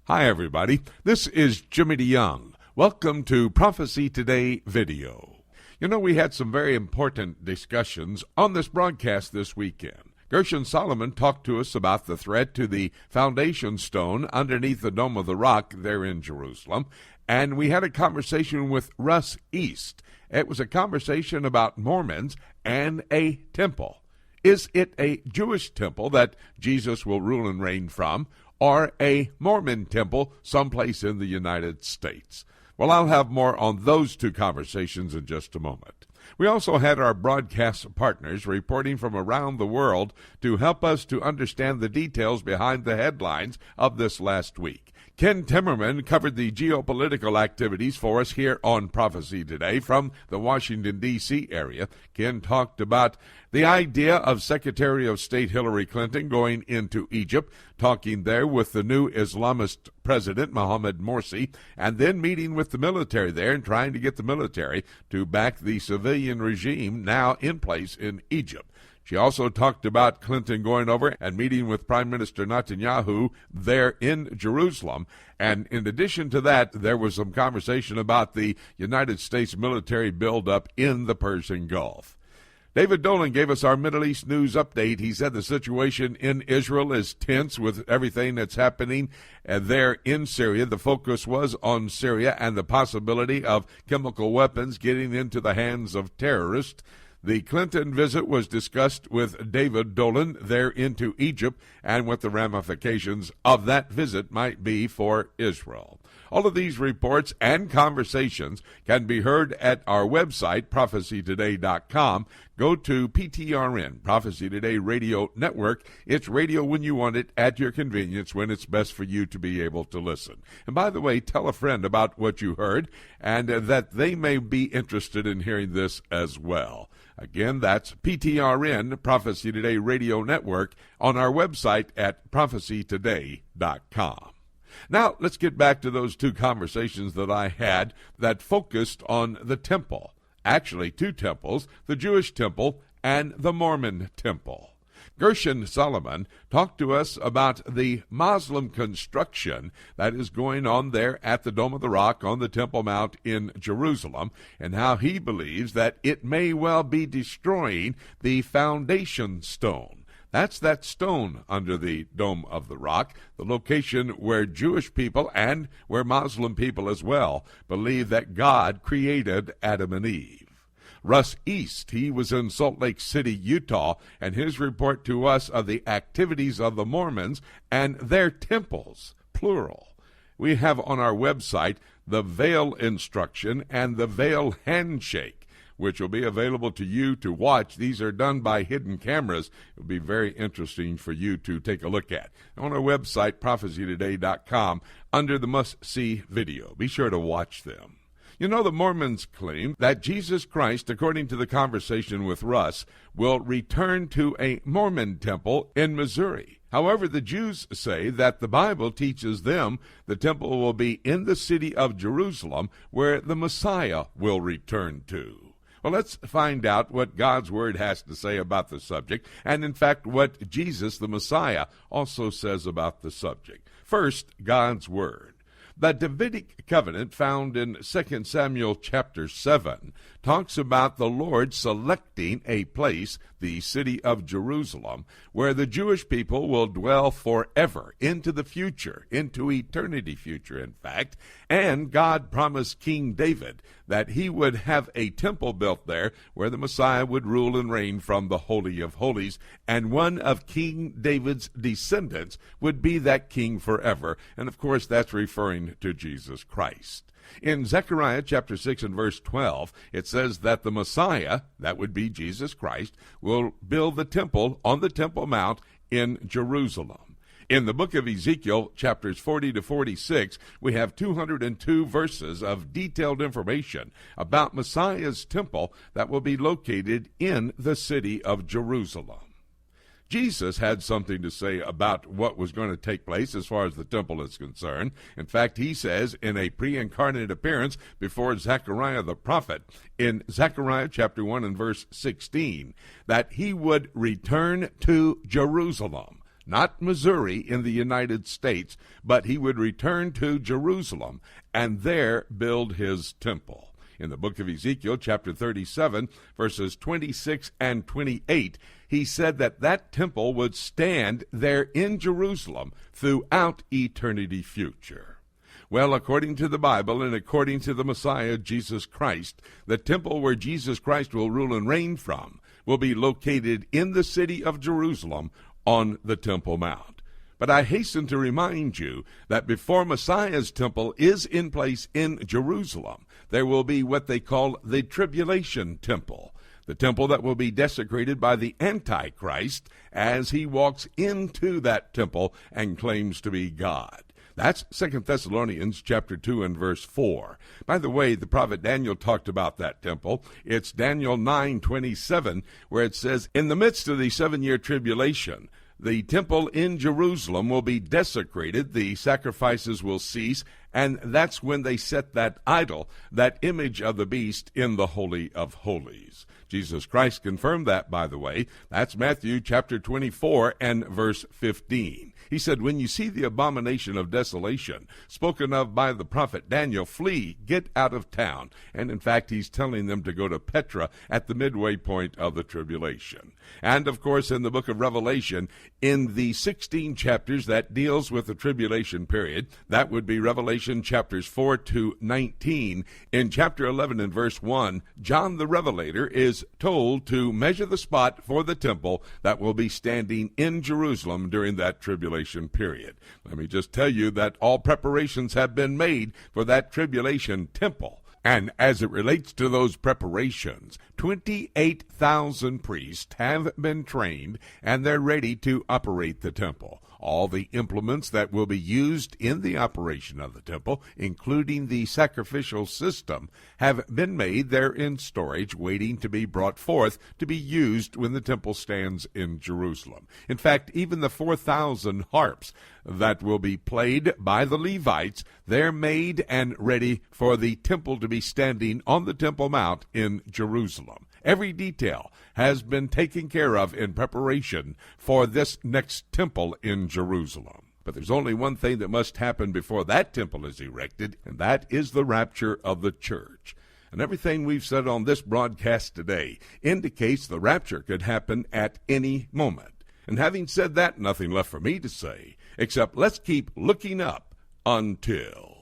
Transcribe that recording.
Hi, everybody. This is Jimmy DeYoung. Welcome to Prophecy Today video. You know, we had some very important discussions on this broadcast this weekend. Gershon Solomon talked to us about the threat to the foundation stone underneath the Dome of the Rock there in Jerusalem, and we had a conversation with Russ East. It was a conversation about Mormons and a temple. Is it a Jewish temple that Jesus will rule and reign from, or a Mormon temple someplace in the United States? Well, I'll have more on those two conversations in just a moment. We also had our broadcast partners reporting from around the world to help us to understand the details behind the headlines of this last week. Ken Timmerman covered the geopolitical activities for us here on Prophecy Today from the Washington, D.C. area. Ken talked about the idea of Secretary of State Hillary Clinton going into Egypt, talking there with the new Islamist president, Mohammed Morsi, and then meeting with the military there and trying to get the military to back the civilian regime now in place in Egypt. She also talked about Clinton going over and meeting with Prime Minister Netanyahu there in Jerusalem. And in addition to that, there was some conversation about the United States military buildup in the Persian Gulf. David Dolan gave us our Middle East news update. He said the situation in Israel is tense with everything that's happening there in Syria. The focus was on Syria and the possibility of chemical weapons getting into the hands of terrorists. The Clinton visit was discussed with David Dolan there into Egypt and what the ramifications of that visit might be for Israel. All of these reports and conversations can be heard at our website, prophecytoday.com. Go to PTRN, Prophecy Today Radio Network. It's radio when you want it, at your convenience, when it's best for you to be able to listen. And by the way, tell a friend about what you heard and that they may be interested in hearing this as well. Again, that's PTRN, Prophecy Today Radio Network, on our website at prophecytoday.com. Now, let's get back to those two conversations that I had that focused on the temple. Actually, two temples, the Jewish temple and the Mormon temple. Gershon Solomon talked to us about the Muslim construction that is going on there at the Dome of the Rock on the Temple Mount in Jerusalem, and how he believes that it may well be destroying the foundation stone. That's that stone under the Dome of the Rock, the location where Jewish people and where Muslim people as well believe that God created Adam and Eve. Russ East, he was in Salt Lake City, Utah, and his report to us of the activities of the Mormons and their temples, plural. We have on our website the veil instruction and the veil handshake, which will be available to you to watch. These are done by hidden cameras. It will be very interesting for you to take a look at. On our website, prophecytoday.com, under the must-see video. Be sure to watch them. You know, the Mormons claim that Jesus Christ, according to the conversation with Russ, will return to a Mormon temple in Missouri. However, the Jews say that the Bible teaches them the temple will be in the city of Jerusalem, where the Messiah will return to. Well, let's find out what God's Word has to say about the subject, and in fact what Jesus, the Messiah, also says about the subject. First, God's Word. The Davidic Covenant, found in 2 Samuel chapter 7, talks about the Lord selecting a place, the city of Jerusalem, where the Jewish people will dwell forever, into the future, into eternity future, in fact. And God promised King David that he would have a temple built there where the Messiah would rule and reign from the Holy of Holies, and one of King David's descendants would be that king forever. And of course, that's referring to Jesus Christ. In Zechariah chapter 6 and verse 12, it says that the Messiah, that would be Jesus Christ, will build the temple on the Temple Mount in Jerusalem. In the book of Ezekiel, chapters 40 to 46, we have 202 verses of detailed information about Messiah's temple that will be located in the city of Jerusalem. Jesus had something to say about what was going to take place as far as the temple is concerned. In fact, he says in a pre-incarnate appearance before Zechariah the prophet, in Zechariah chapter 1 and verse 16, that he would return to Jerusalem. not Missouri in the United States, but he would return to Jerusalem and there build his temple. In the book of Ezekiel, chapter 37, verses 26 and 28, he said that that temple would stand there in Jerusalem throughout eternity future. Well, according to the Bible and according to the Messiah, Jesus Christ, the temple where Jesus Christ will rule and reign from will be located in the city of Jerusalem on the Temple Mount. But I hasten to remind you that before Messiah's temple is in place in Jerusalem, there will be what they call the Tribulation Temple, the temple that will be desecrated by the Antichrist as he walks into that temple and claims to be God. That's 2 Thessalonians chapter 2 and verse 4. By the way, the prophet Daniel talked about that temple. It's Daniel 9:27, where it says, "In the midst of the 7-year tribulation, the temple in Jerusalem will be desecrated, the sacrifices will cease, and that's when they set that idol, that image of the beast, in the Holy of Holies." Jesus Christ confirmed that, by the way. That's Matthew chapter 24 and verse 15. He said, "When you see the abomination of desolation spoken of by the prophet Daniel, flee, get out of town." And in fact, he's telling them to go to Petra at the midway point of the tribulation. And of course, in the book of Revelation, in the 16 chapters that deals with the tribulation period, that would be Revelation chapters 4 to 19. In chapter 11 and verse 1, John the Revelator is told to measure the spot for the temple that will be standing in Jerusalem during that tribulation period. Let me just tell you that all preparations have been made for that tribulation temple. And as it relates to those preparations, 28,000 priests have been trained, and they're ready to operate the temple. All the implements that will be used in the operation of the temple, including the sacrificial system, have been made. They're in storage, waiting to be brought forth to be used when the temple stands in Jerusalem. In fact, even the 4,000 harps that will be played by the Levites, they're made and ready for the temple to be standing on the Temple Mount in Jerusalem. Every detail has been taken care of in preparation for this next temple in Jerusalem. But there's only one thing that must happen before that temple is erected, and that is the rapture of the church. And everything we've said on this broadcast today indicates the rapture could happen at any moment. And having said that, nothing left for me to say, except let's keep looking up until